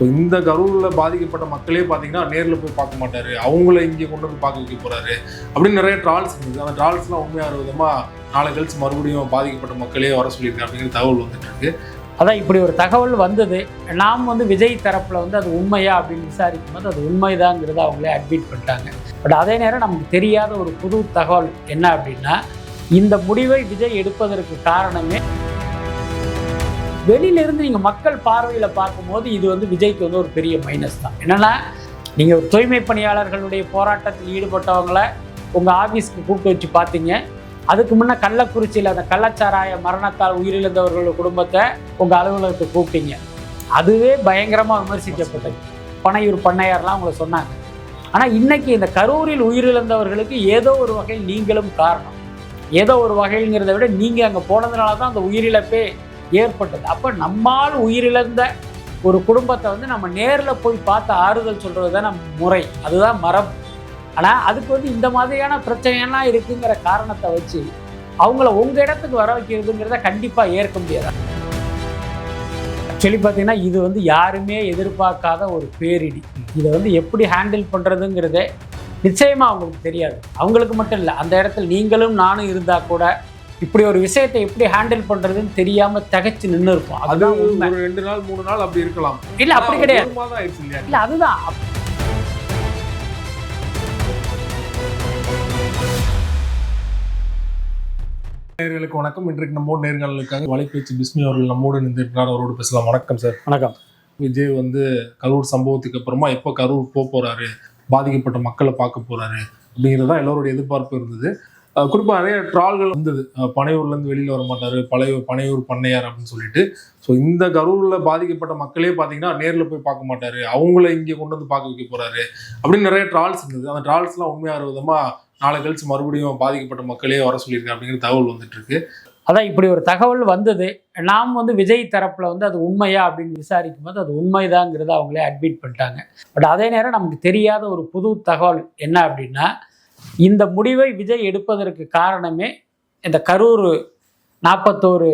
இந்த கரூரில் பாதிக்கப்பட்ட மக்களே பார்த்தீங்கன்னா நேரில் போய் பார்க்க மாட்டாரு, அவங்கள இங்கே கொண்டு வந்து பார்க்க வைக்க போறாரு அப்படின்னு நிறைய ட்ரால்ஸ் இருந்தது. அந்த ட்ரால்ஸ்லாம் உண்மையான விதமாக நாளை கழிச்சு மறுபடியும் பாதிக்கப்பட்ட மக்களே வர சொல்லியிருக்காங்க அப்படிங்கிற தகவல் வந்துட்டு இருக்கு. அதான் இப்படி ஒரு தகவல் வந்தது. நாம் விஜய் தரப்பில் அது உண்மையா அப்படின்னு விசாரிக்கும் போது அது உண்மைதாங்கிறத அவங்களே அட்மிட் பண்ணிட்டாங்க. பட் அதே நேரம் நமக்கு தெரியாத ஒரு புது தகவல் என்ன அப்படின்னா, இந்த முடிவை விஜய் எடுப்பதற்கு காரணமே வெளியிலிருந்து நீங்கள் மக்கள் பார்வையில் பார்க்கும்போது இது விஜய்க்கு ஒரு பெரிய மைனஸ் தான். என்னென்னா, நீங்கள் ஒரு தூய்மை பணியாளர்களுடைய போராட்டத்தில் ஈடுபட்டவங்களை உங்கள் ஆஃபீஸ்க்கு கூப்பிட்டு வச்சு பார்த்தீங்க. அதுக்கு முன்னே கள்ளக்குறிச்சியில் அந்த கள்ளச்சாராய மரணத்தால் உயிரிழந்தவர்களோட குடும்பத்தை உங்கள் அலுவலகத்துக்கு கூப்பிட்டீங்க. அதுவே பயங்கரமாக விமர்சிக்கப்பட்டது. பனையூர் பண்ணையார்லாம் உங்களை சொன்னாங்க. ஆனால் இன்னைக்கு இந்த கரூரில் உயிரிழந்தவர்களுக்கு ஏதோ ஒரு வகையில் நீங்களும் காரணம். ஏதோ ஒரு வகைங்கிறத விட நீங்கள் அங்கே போனதுனால தான் அந்த உயிரிழப்பே ஏற்பட்டது. அப்போ நம்மால் உயிரிழந்த ஒரு குடும்பத்தை நம்ம நேரில் போய் பார்த்து ஆறுதல் சொல்கிறது தான் நம்ம முறை, அதுதான் மரபு. ஆனால் அதுக்கு இந்த மாதிரியான பிரச்சனையெல்லாம் இருக்குங்கிற காரணத்தை வச்சு அவங்கள உங்கள் இடத்துக்கு வர வைக்கிறதுங்கிறத கண்டிப்பாக ஏற்க முடியாது. ஆக்சுவலி பார்த்தீங்கன்னா இது யாருமே எதிர்பார்க்காத ஒரு பேரிடி. இதை எப்படி ஹேண்டில் பண்ணுறதுங்கிறதே நிச்சயமாக அவங்களுக்கு தெரியாது. அவங்களுக்கு மட்டும் இல்லை, அந்த இடத்துல நீங்களும் நானும் இருந்தால் கூட இப்படி ஒரு விஷயத்தை எப்படி ஹேண்டில் பண்ணுறதுன்னு தெரியாமல் திகைச்சு நின்று இருப்போம். அதுதான் ஒரு 2 நாள் 3 நாள் அப்படி இருக்கலாம். இல்லை அப்படி கிடையாது. இல்லை அதுதான் நேயர்களுக்கு வணக்கம். இன்றைக்கு நம்மோடு நேர்காணலுக்காக வலைபேச்சு பிஸ்மி அவர்கள் நம்மோடு நின்றுட்டார். அவரோடு பேசலாம். வணக்கம் சார். வணக்கம். விஜய் கரூர் சம்பவத்துக்கு அப்புறமா எப்போ கரூர் போறாரு, பாதிக்கப்பட்ட மக்களை பார்க்க போறாரு அப்படிங்கிறதா எல்லோருடைய எதிர்பார்ப்பு இருந்தது. குறிப்பாக நிறைய ட்ரால்கள் வந்தது. பனையூர்லேருந்து வெளியில் வர மாட்டார், பனையூர் பண்ணையார் அப்படின்னு சொல்லிட்டு. ஸோ இந்த கரூரில் பாதிக்கப்பட்ட மக்களே பார்த்தீங்கன்னா நேரில் போய் பார்க்க மாட்டார், அவங்கள இங்கே கொண்டு வந்து பார்க்க வைக்க போறாரு அப்படின்னு நிறைய ட்ரால்ஸ் இருந்தது. அந்த ட்ரால்ஸ்லாம் உண்மையான விதமாக நாளை கழிச்சு மறுபடியும் பாதிக்கப்பட்ட மக்களே வர சொல்லியிருக்காங்க அப்படிங்கிற தகவல் வந்துட்டு இருக்கு. அதான் இப்படி ஒரு தகவல் வந்தது. நாம் விஜய் தரப்பில் அது உண்மையா அப்படின்னு விசாரிக்கும் போது அது உண்மைதாங்கிறத அவங்களே அட்மிட் பண்ணிட்டாங்க. பட் அதே நேரம் நமக்கு தெரியாத ஒரு புது தகவல் என்ன அப்படின்னா, இந்த முடிவை விஜய் எடுப்பதற்கு காரணமே இந்த கரூர் 41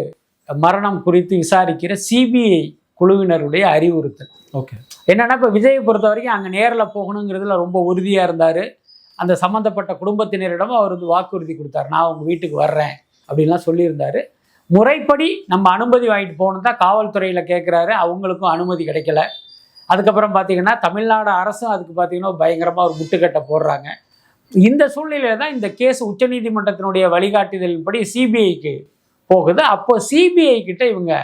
மரணம் குறித்து விசாரிக்கிற சிபிஐ குழுவினருடைய அறிவுறுத்தல். ஓகே. என்னன்னா, இப்போ விஜயை பொறுத்த வரைக்கும் அங்கே நேரில் போகணுங்கிறதுல ரொம்ப உறுதியாக இருந்தார். அந்த சம்மந்தப்பட்ட குடும்பத்தினரிடம் அவர் வாக்குறுதி கொடுத்தார், நான் உங்கள் வீட்டுக்கு வர்றேன் அப்படின்லாம் சொல்லியிருந்தார். முறைப்படி நம்ம அனுமதி வாங்கிட்டு போகணும் தான் காவல்துறையில் கேட்குறாரு. அவங்களுக்கும் அனுமதி கிடைக்கல. அதுக்கப்புறம் பார்த்திங்கன்னா தமிழ்நாடு அரசும் அதுக்கு பார்த்திங்கன்னா பயங்கரமாக ஒரு முட்டுக்கட்டை போடுறாங்க. இந்த சூழ்நிலையில் தான் இந்த கேஸ் உச்சநீதிமன்றத்தினுடைய வழிகாட்டுதலின்படி சிபிஐக்கு போகுது. அப்போ சிபிஐ கிட்ட இவங்க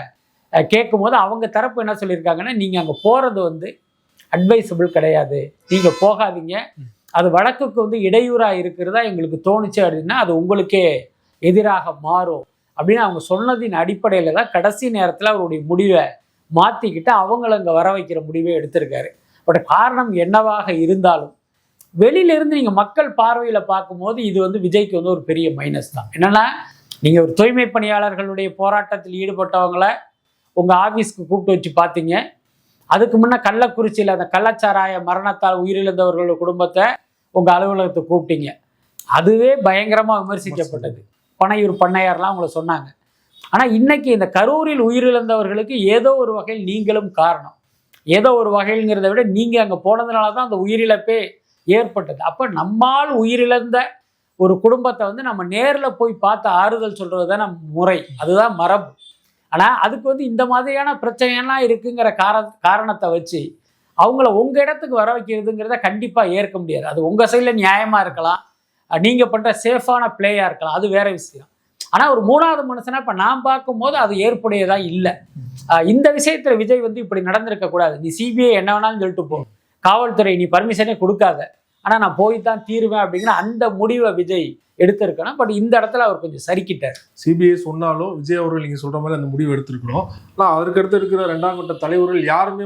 கேட்கும்போது அவங்க தரப்பு என்ன சொல்லியிருக்காங்கன்னா, நீங்கள் அங்கே போகிறது அட்வைசபிள் கிடையாது, நீங்கள் போகாதீங்க, அது வழக்குக்கு இடையூறாக இருக்கிறதா எங்களுக்கு தோணுச்சு அப்படின்னா அது உங்களுக்கே எதிராக மாறும் அப்படின்னு அவங்க சொன்னதின் அடிப்படையில் தான் கடைசி நேரத்தில் அவருடைய முடிவை மாற்றிக்கிட்டு அவங்கள அங்கே வர வைக்கிற முடிவை எடுத்திருக்காரு. பட் காரணம் என்னவாக இருந்தாலும் வெளியிலிருந்து நீங்கள் மக்கள் பார்வையில் பார்க்கும்போது இது விஜய்க்கு ஒரு பெரிய மைனஸ் தான். என்னென்னா, நீங்கள் ஒரு தூய்மை பணியாளர்களுடைய போராட்டத்தில் ஈடுபட்டவங்களை உங்கள் ஆஃபீஸ்க்கு கூப்பிட்டு வச்சு பார்த்தீங்க. அதுக்கு முன்னே கள்ளக்குறிச்சியில் அந்த கள்ளச்சாராய மரணத்தால் உயிரிழந்தவர்களோட குடும்பத்தை உங்கள் அலுவலகத்துக்கு கூப்பிட்டீங்க. அதுவே பயங்கரமாக விமர்சிக்கப்பட்டது. பனையூர் பண்ணையார்லாம் உங்களை சொன்னாங்க. ஆனால் இன்னைக்கு இந்த கரூரில் உயிரிழந்தவர்களுக்கு ஏதோ ஒரு வகையில் நீங்களும் காரணம். ஏதோ ஒரு வகைங்கிறத விட நீங்கள் அங்கே போனதுனால தான் அந்த உயிரிழப்பே ஏற்பட்டது. அப்போ நம்மால் உயிரிழந்த ஒரு குடும்பத்தை நம்ம நேரில் போய் பார்த்து ஆறுதல் சொல்கிறது தான் நம்ம முறை, அதுதான் மரபு. ஆனால் அதுக்கு இந்த மாதிரியான பிரச்சனையெல்லாம் இருக்குங்கிற காரணத்தை வச்சு அவங்கள உங்கள் இடத்துக்கு வர வைக்கிறதுங்கிறத கண்டிப்பாக ஏற்க முடியாது. அது உங்கள் சைடில் நியாயமாக இருக்கலாம், நீங்கள் பண்ணுற சேஃபான பிளேயாக இருக்கலாம், அது வேற விஷயம். ஆனால் ஒரு 3வது மனுஷனா இப்போ நான் பார்க்கும்போது அது ஏற்புடையதாக இல்லை. இந்த விஷயத்தில் விஜய் இப்படி நடந்திருக்கக்கூடாது. நீ சிபிஐ என்ன வேணாலும் சொல்லிட்டு போ, காவல்துறை நீ பர்மிஷனே கொடுக்காத, ஆனால் நான் போய் தான் தீருவேன் அப்படிங்கிற அந்த முடிவை விஜய் எடுத்திருக்கணும். பட் இந்த இடத்துல அவர் கொஞ்சம் சரிக்கிட்டார். சிபிஐ சொன்னாலும் விஜய் அவர்கள் நீங்கள் சொல்கிற மாதிரி அந்த முடிவு எடுத்திருக்கணும். ஆனால் அதற்கடுத்து இருக்கிற 2ஆம் கட்ட தலைவர்கள் யாருமே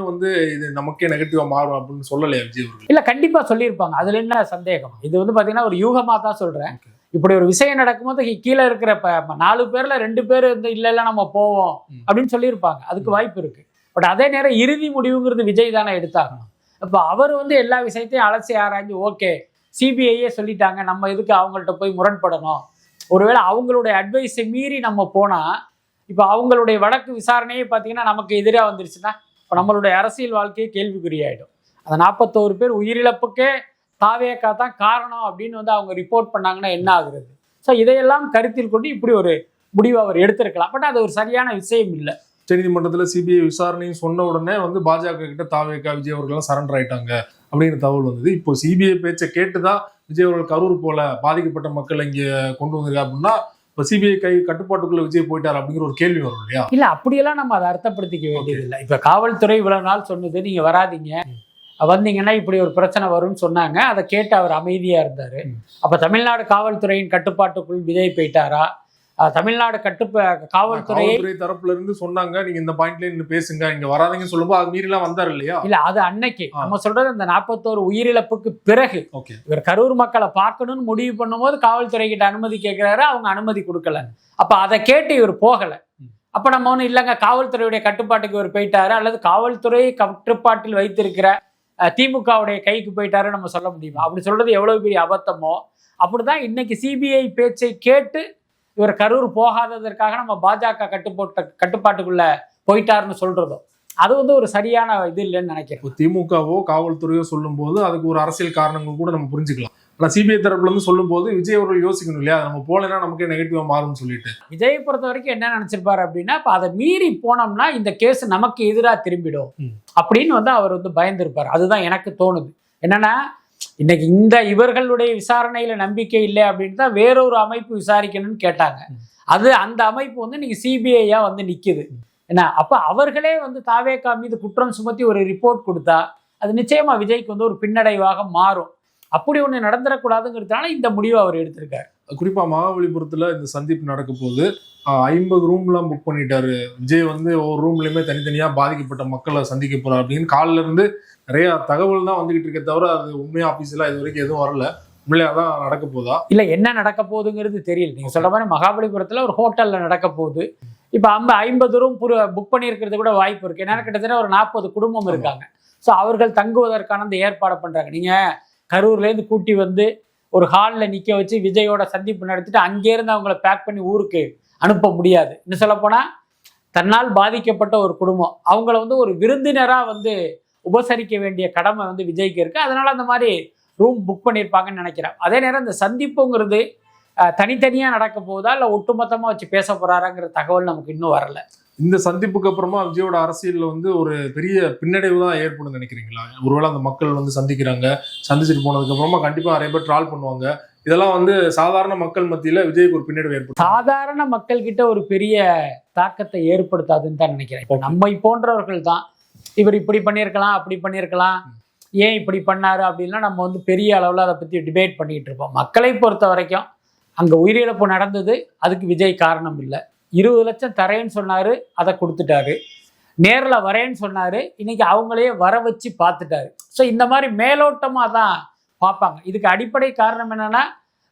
இது நமக்கே நெகட்டிவாக மாறும் அப்படின்னு சொல்லலையா விஜய் அவர்கள்? இல்லை, கண்டிப்பாக சொல்லியிருப்பாங்க. அதில் என்ன சந்தேகம்? இது பார்த்தீங்கன்னா ஒரு யூகமாக தான் சொல்கிறேன். இப்படி ஒரு விஷயம் நடக்கும்போது கீழே இருக்கிற 4 பேர்ல 2 பேர் இல்லை நம்ம போவோம் அப்படின்னு சொல்லியிருப்பாங்க. அதுக்கு வாய்ப்பு இருக்கு. பட் அதே நேரம் இறுதி முடிவுங்கிறது விஜய் தானே எடுத்தாகணும். இப்போ அவர் எல்லா விஷயத்தையும் அலசி ஆராய்ஞ்சு ஓகே சிபிஐயே சொல்லிட்டாங்க, நம்ம எதுக்கு அவங்கள்ட்ட போய் முரண்படணும், ஒருவேளை அவங்களுடைய அட்வைஸை மீறி நம்ம போனால் இப்போ அவங்களுடைய வழக்கு விசாரணையே பார்த்தீங்கன்னா நமக்கு எதிராக வந்துருச்சுன்னா இப்போ நம்மளுடைய அரசியல் வாழ்க்கையே கேள்விக்குறியாயிடும். அந்த 41 பேர் உயிரிழப்புக்கே தாவேகா தான் காரணம் அப்படின்னு வந்து அவங்க ரிப்போர்ட் பண்ணாங்கன்னா என்ன ஆகுறது? ஸோ இதையெல்லாம் கருத்தில் கொண்டு இப்படி ஒரு முடிவு அவர் எடுத்திருக்கலாம். பட் அது ஒரு சரியான விஷயம் இல்லை. உச்சநீதிமன்றத்தில் சிபிஐ விசாரணைன்னு சொன்ன உடனே வந்து பாஜக கிட்ட தாவேகா விஜய் அவர்கள் சரண்டர் ஆயிட்டாங்க அப்படிங்கிற தகவல் வந்தது. இப்போ சிபிஐ பேச்சை கேட்டுதான் விஜய் அவர்கள் கரூர் போல பாதிக்கப்பட்ட மக்கள் இங்க கொண்டு வந்திருக்கா அப்படின்னா இப்போ சிபிஐ கட்டுப்பாட்டுக்குள்ள விஜய் போயிட்டார் அப்படிங்கிற ஒரு கேள்வி வரும் இல்லையா? இல்ல, அப்படியெல்லாம் நம்ம அதை அர்த்தப்படுத்திக்க வேண்டியது இல்லை. இப்ப காவல்துறை இவ்வளவு நாள் சொன்னது, நீங்க வராதீங்க, வந்தீங்கன்னா இப்படி ஒரு பிரச்சனை வரும்னு சொன்னாங்க. அதை கேட்டு அவர் அமைதியா இருந்தாரு. அப்ப தமிழ்நாடு காவல்துறையின் கட்டுப்பாட்டுக்குள் விஜய் போயிட்டாரா? தமிழ்நாடு காவல்துறை தரப்புல இருந்து சொன்னாங்க, நீங்க இந்த பாயிண்ட்ல நின்று பேசுங்க, இங்க வராதீங்கன்னு சொல்லும்போது அது மீறிலாம் வந்தாரு இல்லையா? இல்ல, அது அன்னைக்கு நம்ம சொல்றது அந்த 41 உயிரிழப்புக்கு பிறகு இவர் கரூர் மக்களை பார்க்கணும்னு முடிவு பண்ணும்போது காவல்துறை கிட்ட அனுமதி கேட்கிறாரு, அவங்க அனுமதி கொடுக்கல. அப்ப அதை கேட்டு இவர் போகல. அப்ப நம்ம ஒண்ணு இல்லைங்க, காவல்துறையுடைய கட்டுப்பாட்டுக்கு இவர் போயிட்டாரு அல்லது காவல்துறை கட்டுப்பாட்டில் வைத்திருக்கிற திமுகவுடைய கைக்கு போயிட்டாரு நம்ம சொல்ல முடியுமா? அப்படி சொல்றது எவ்வளவு பெரிய அபத்தமோ அப்படிதான் இன்னைக்கு சிபிஐ பேச்சை கேட்டு இவர் கரூர் போகாததற்காக நம்ம பாஜக கட்டுப்பாட்டுக்குள்ள போயிட்டாருன்னு சொல்றதும் அது வந்து ஒரு சரியான இது இல்லைன்னு நினைக்கிறேன். திமுகவோ காவல்துறையோ சொல்லும் போது அதுக்கு ஒரு அரசியல் காரணங்கள் கூட நம்ம புரிஞ்சுக்கலாம். ஆனா சிபிஐ தரப்புல இருந்து சொல்லும் போது விஜய் அவர்கள் யோசிக்கணும் இல்லையா, நம்ம போலன்னா நமக்கு நெகட்டிவா மாறும்னு சொல்லிட்டு. விஜயை பொறுத்த வரைக்கும் என்ன நினைச்சிருப்பாரு அப்படின்னா, இப்ப அதை மீறி போனோம்னா இந்த கேஸ் நமக்கு எதிராக திரும்பிடும் அப்படின்னு வந்து அவர் வந்து பயந்துருப்பாரு. அதுதான் எனக்கு தோணுது. என்னன்னா, இன்னைக்கு இந்த இவர்களுடைய விசாரணையில நம்பிக்கை இல்லை அப்படின்னு தான் வேறொரு அமைப்பு விசாரிக்கணும்னு கேட்டாங்க. அது அந்த அமைப்பு வந்து இன்னைக்கு சிபிஐயா வந்து நிக்குது. என்ன, அப்ப அவர்களே வந்து தாவேகா மீது குற்றம் சுமத்தி ஒரு ரிப்போர்ட் கொடுத்தா அது நிச்சயமா விஜய்க்கு வந்து ஒரு பின்னடைவாக மாறும். அப்படி ஒண்ணு நடந்துடக்கூடாதுங்கிறதுனால இந்த முடிவை அவர் எடுத்திருக்காரு. குறிப்பா மகாபலிபுரத்துல இந்த சந்திப்பு நடக்க போது 50 ரூம்லாம் புக் பண்ணிட்டாரு விஜய். வந்து ஒவ்வொரு ரூம்லயுமே தனித்தனியா பாதிக்கப்பட்ட மக்களை சந்திக்க போறாரு அப்படின்னு காலில இருந்து நிறைய தகவல் தான் வந்துகிட்டு இருக்க தவிர அது உண்மையா ஆபீஸ்ல இது வரைக்கும் எதுவும் வரல. உண்மையா தான் நடக்க போதா இல்ல, என்ன நடக்க போகுதுங்கிறது தெரியல. நீங்க சொல்ற மாதிரி மகாபலிபுரத்துல ஒரு ஹோட்டல்ல நடக்க போகுது. இப்ப 50 ரூம் புக் பண்ணியிருக்கிறது கூட வாய்ப்பு இருக்கு. ஏன்னா கிட்டத்தட்ட ஒரு 40 குடும்பம் இருக்காங்க. ஸோ அவர்கள் தங்குவதற்கான அந்த ஏற்பாடு பண்றாங்க. நீங்க கரூர்லேருந்து கூட்டி வந்து ஒரு ஹாலில் நிற்க வச்சு விஜயோட சந்திப்பு நடத்திட்டு அங்கேருந்து அவங்கள பேக் பண்ணி ஊருக்கு அனுப்ப முடியாது. இன்னும் சொல்லப்போனால் தன்னால் பாதிக்கப்பட்ட ஒரு குடும்பம் அவங்கள வந்து ஒரு விருந்தினராக வந்து உபசரிக்க வேண்டிய கடமை வந்து விஜய்க்கு இருக்குது. அதனால் அந்த மாதிரி ரூம் புக் பண்ணியிருப்பாங்கன்னு நினைக்கிறேன். அதே நேரம் இந்த சந்திப்புங்கிறது தனித்தனியாக நடக்க போகுதா இல்லை ஒட்டுமொத்தமாக வச்சு பேச போகிறாராங்கிற தகவல் நமக்கு இன்னும் வரல. இந்த சந்திப்புக்கு அப்புறமா விஜயோட அரசியல்ல வந்து ஒரு பெரிய பின்னடைவு தான் ஏற்படும் நினைக்கிறீங்களா? ஒருவேளை அந்த மக்கள் வந்து சந்திச்சுட்டு போனதுக்கு அப்புறமா கண்டிப்பா நிறைய பேர் ட்ரால் பண்ணுவாங்க. இதெல்லாம் வந்து சாதாரண மக்கள் மத்தியில விஜய்க்கு ஒரு பின்னடைவு ஏற்படும். சாதாரண மக்கள் கிட்ட ஒரு பெரிய தாக்கத்தை ஏற்படுத்தாதுன்னு தான் நினைக்கிறேன். இப்போ நம்மை போன்றவர்கள் தான் இவர் இப்படி பண்ணியிருக்கலாம், அப்படி பண்ணியிருக்கலாம், ஏன் இப்படி பண்ணாரு அப்படின்லாம் நம்ம வந்து பெரிய அளவில் அதை பற்றி டிபேட் பண்ணிட்டு இருப்போம். மக்களை பொறுத்த வரைக்கும் அங்கே உயிரிழப்பு நடந்தது, அதுக்கு விஜய் காரணம் இல்லை. 20 லட்சம் தரேன்னு சொன்னாரு, அதை கொடுத்துட்டாரு. நேரில் வரேன்னு சொன்னாரு, இன்னைக்கு அவங்களே வர வச்சு பார்த்துட்டாரு. ஸோ இந்த மாதிரி மேலோட்டமாக தான் பார்ப்பாங்க. இதுக்கு அடிப்படை காரணம் என்னன்னா,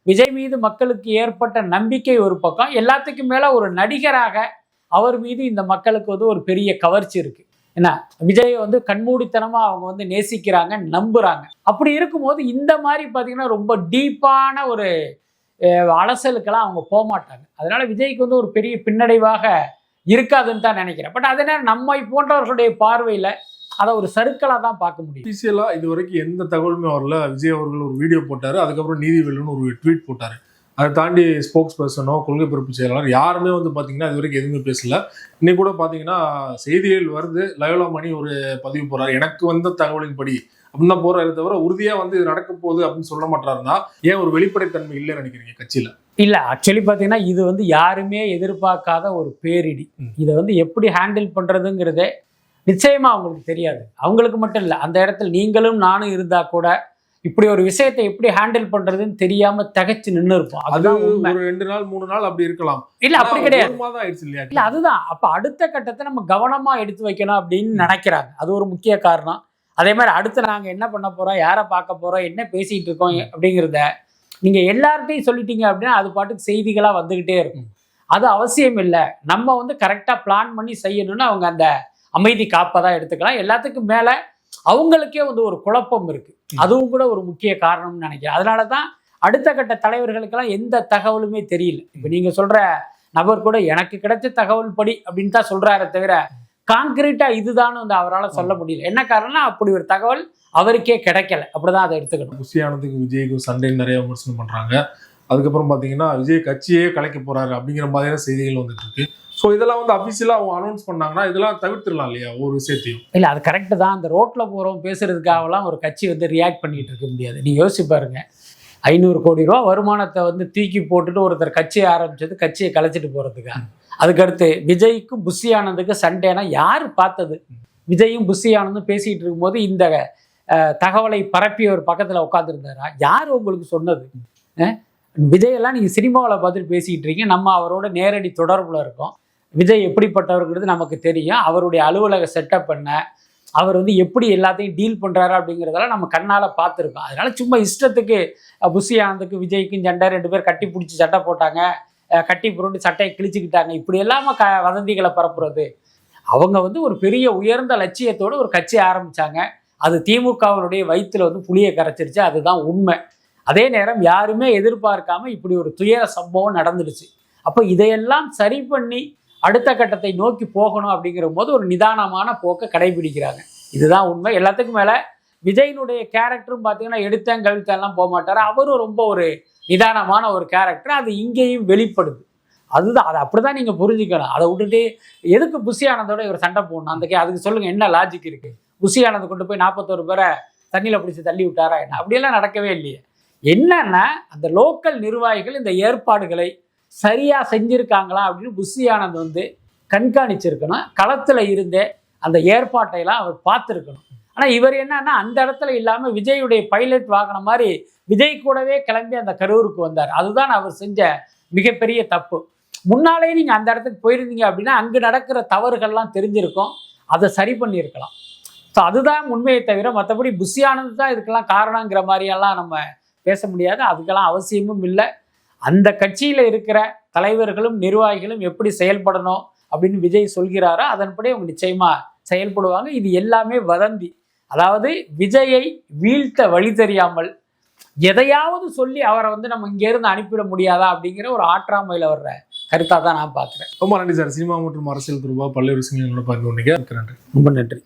விஜய் மீது மக்களுக்கு ஏற்பட்ட நம்பிக்கை ஒரு பக்கம், எல்லாத்துக்கும் மேலே ஒரு நடிகராக அவர் மீது இந்த மக்களுக்கு வந்து ஒரு பெரிய கவர்ச்சி இருக்கு. என்ன, விஜயை வந்து கண்மூடித்தனமா அவங்க வந்து நேசிக்கிறாங்க, நம்புறாங்க. அப்படி இருக்கும்போது இந்த மாதிரி பார்த்தீங்கன்னா ரொம்ப டீப்பான ஒரு அலசலுக்கெல்லாம் அவங்க போக மாட்டாங்க. அதனால விஜய்க்கு வந்து ஒரு பெரிய பின்னடைவாக இருக்காதுன்னு தான் நினைக்கிறேன். பட் அதே நேரம் நம்மை போன்றவர்களுடைய பார்வையில் அதை ஒரு சர்க்கிளாக தான் பார்க்க முடியும். அஃபிஷியலாக இது வரைக்கும் எந்த தகவலுமே வரல. விஜய் அவர்கள் ஒரு வீடியோ போட்டார், அதுக்கப்புறம் நீதிவேலுன்னு ஒரு ட்வீட் போட்டார். அதை தாண்டி ஸ்போக்ஸ் பர்சனோ கொள்கை பொறுப்பு செயலாளர் யாருமே வந்து பார்த்தீங்கன்னா இது வரைக்கும் எதுவுமே பேசல. இன்னைக்கு கூட பார்த்தீங்கன்னா செய்திகள் வருது, லயோலா மணி ஒரு பதிவு போகிறார், எனக்கு வந்த தகவலின் படி அப்படின்னு தான் போறாரு தவிர உறுதியாக வந்து இது நடக்க போகுது அப்படின்னு சொல்ல மாட்டாருன்னா ஏன் ஒரு வெளிப்படைத்தன்மை இல்லைன்னு நினைக்கிறீங்க கட்சியில்? இல்லை, ஆக்சுவலி பார்த்தீங்கன்னா இது வந்து யாருமே எதிர்பார்க்காத ஒரு பேரிடி. இதை வந்து எப்படி ஹேண்டில் பண்ணுறதுங்கிறதே நிச்சயமாக அவங்களுக்கு தெரியாது. அவங்களுக்கு மட்டும் இல்லை, அந்த இடத்துல நீங்களும் நானும் இருந்தால் கூட இப்படி ஒரு விஷயத்தை எப்படி ஹேண்டில் பண்றதுன்னு தெரியாம தகைச்சு நின்று இருப்போம். அது ஒரு 2 நாள் 3 நாள் அப்படி இருக்கலாம். இல்ல அப்படி கிடையாது. இல்ல அதுதான். அப்ப அடுத்த கட்டத்தை நம்ம கவனமா எடுத்து வைக்கணும் அப்படின்னு நினைக்கிறாங்க. அது ஒரு முக்கிய காரணம். அதே மாதிரி அடுத்து நாங்க என்ன பண்ண போறோம், யாரை பார்க்க போறோம், என்ன பேசிட்டு இருக்கோம் அப்படிங்கிறத நீங்க எல்லார்ட்டையும் சொல்லிட்டீங்க அப்படின்னா அது பாட்டுக்கு செய்திகளா வந்துகிட்டே இருக்கும். அது அவசியம் இல்லை. நம்ம வந்து கரெக்டா பிளான் பண்ணி செய்யணும்னு அவங்க அந்த அமைதி காப்பதான் எடுத்துக்கலாம். எல்லாத்துக்கும் மேல அவங்களுக்கே வந்து ஒரு குழப்பம் இருக்கு. அதுவும் கூட ஒரு முக்கிய காரணம்னு நினைக்கிறேன். அதனாலதான் அடுத்த கட்ட தலைவர்களுக்கெல்லாம் எந்த தகவலுமே தெரியல. இப்ப நீங்க சொல்ற நபர் கூட எனக்கு கிடைச்ச தகவல் படி அப்படின்னு தான் சொல்றாரு தவிர கான்கிரீட்டா இதுதான் வந்து அவரால் சொல்ல முடியல. என்ன காரணம்னா அப்படி ஒரு தகவல் அவருக்கே கிடைக்கல. அப்படிதான் அதை எடுத்துக்கணும். புஷி ஆனந்துக்கு விஜய்க்கு சண்டைன்னு நிறைய விமர்சனம் பண்றாங்க. அதுக்கப்புறம் பாத்தீங்கன்னா விஜய் கட்சியே கலைக்க போறாரு அப்படிங்கிற மாதிரியான செய்திகள் வந்துட்டு இருக்கு. ஸோ இதெல்லாம் வந்து அபிஷியலா அவங்க அனௌன்ஸ் பண்ணாங்கன்னா இதெல்லாம் தவிர்த்துடலாம் இல்லையா ஒரு விஷயத்தையும்? இல்லை, அது கரெக்டு தான். அந்த ரோட்ல போகிறோம் பேசுறதுக்காகலாம் ஒரு கட்சி வந்து ரியாக்ட் பண்ணிட்டு இருக்க முடியாது. நீங்க யோசிச்சு பாருங்க, 500 கோடி ரூபா வருமானத்தை வந்து தூக்கி போட்டுட்டு ஒருத்தர் கட்சியை ஆரம்பிச்சது கட்சியை கலைச்சிட்டு போறதுக்காக. அதுக்கடுத்து விஜய்க்கும் புஷி ஆனந்துக்கும் சண்டைனா யார் பார்த்தது? விஜயும் புஷி ஆனந்தும் பேசிட்டு இருக்கும்போது இந்த தகவலை பரப்பி ஒரு பக்கத்தில் உட்காந்துருந்தாரா? யார் உங்களுக்கு சொன்னது? விஜயெல்லாம் நீங்கள் சினிமாவில் பார்த்துட்டு பேசிக்கிட்டு இருக்கீங்க. நம்ம அவரோட நேரடி தொடர்பில் இருக்கோம். விஜய் எப்படிப்பட்டவர்ங்கிறது நமக்கு தெரியும். அவருடைய அலுவலக செட்டப் என்ன, அவர் வந்து எப்படி எல்லாத்தையும் டீல் பண்ணுறாரு அப்படிங்கிறதெல்லாம் நம்ம கண்ணால் பார்த்துருக்கோம். அதனால சும்மா இஷ்டத்துக்கு புஷி ஆனந்துக்கு விஜய்க்கும் சண்டை, 2 பேர் கட்டி பிடிச்சி சட்டை போட்டாங்க, கட்டி புரண்டு சட்டையை கிழிச்சிக்கிட்டாங்க, இப்படி எல்லாம வதந்திகளை பரப்புறது. அவங்க வந்து ஒரு பெரிய உயர்ந்த லட்சியத்தோடு ஒரு கட்சி ஆரம்பித்தாங்க. அது திமுகவினுடைய வயிற்றுல வந்து புளியை கரைச்சிருச்சு. அதுதான் உண்மை. அதே நேரம் யாருமே எதிர்பார்க்காம இப்படி ஒரு துயர சம்பவம் நடந்துடுச்சு. அப்போ இதையெல்லாம் சரி பண்ணி அடுத்த கட்டத்தை நோக்கி போகணும் அப்படிங்கிற போது ஒரு நிதானமான போக்கை கடைபிடிக்கிறாங்க. இதுதான் உண்மை. எல்லாத்துக்கும் மேலே விஜயினுடைய கேரக்டரும் பார்த்தீங்கன்னா எடுத்தேன் கவிழ்த்தெல்லாம் போக மாட்டார். அவரும் ரொம்ப ஒரு நிதானமான ஒரு கேரக்டர். அது இங்கேயும் வெளிப்படுது. அதுதான், அதை அப்படிதான் நீங்கள் புரிஞ்சுக்கணும். அதை விட்டுட்டு எதுக்கு புஷி ஆனந்தோட இவர் சண்டை போடணும்? அதுக்கு சொல்லுங்கள், என்ன லாஜிக் இருக்குது? புஷி ஆனந்த் கொண்டு போய் 41 பேரை தண்ணியில் பிடிச்சி தள்ளி விட்டாரா என்ன? அப்படியெல்லாம் நடக்கவே இல்லையே. என்னன்னா அந்த லோக்கல் நிர்வாகிகள் இந்த ஏற்பாடுகளை சரியா செஞ்சிருக்காங்களா அப்படின்னு புஷி ஆனந்த் வந்து கண்காணிச்சிருக்கணும். களத்துல இருந்தே அந்த ஏற்பாட்டையெல்லாம் அவர் பார்த்துருக்கணும். ஆனால் இவர் என்னன்னா அந்த இடத்துல இல்லாமல் விஜயுடைய பைலட் வாகனம் மாதிரி விஜய் கூடவே கிளம்பி அந்த கரூருக்கு வந்தார். அதுதான் அவர் செஞ்ச மிகப்பெரிய தப்பு. முன்னாலே நீங்கள் அந்த இடத்துக்கு போயிருந்தீங்க அப்படின்னா அங்கே நடக்கிற தவறுகள்லாம் தெரிஞ்சிருக்கும், அதை சரி பண்ணியிருக்கலாம். ஸோ அதுதான் உண்மையை தவிர மற்றபடி புஷி ஆனந்த் தான் இதுக்கெல்லாம் காரணங்கிற மாதிரியெல்லாம் நம்ம பேச முடியாது. அதுக்கெல்லாம் அவசியமும் இல்லை. அந்த கட்சியில் இருக்கிற தலைவர்களும் நிர்வாகிகளும் எப்படி செயல்படணும் அப்படின்னு விஜய் சொல்கிறாரோ அதன்படி அவங்க நிச்சயமா செயல்படுவாங்க. இது எல்லாமே வதந்தி. அதாவது விஜயை வீழ்த்த வழி தெரியாமல் எதையாவது சொல்லி அவரை வந்து நம்ம இங்கேருந்து அனுப்பிட முடியாதா அப்படிங்கிற ஒரு ஆற்றாமையில் வர்ற கருத்தாக தான் நான் பார்க்குறேன். ரொம்ப நன்றி சார். சினிமா மற்றும் அரசியல் தொடர்பாக பல்வேறு விஷயங்களோட பகிர்ந்து கொண்டீங்க. நன்றி. ரொம்ப நன்றி.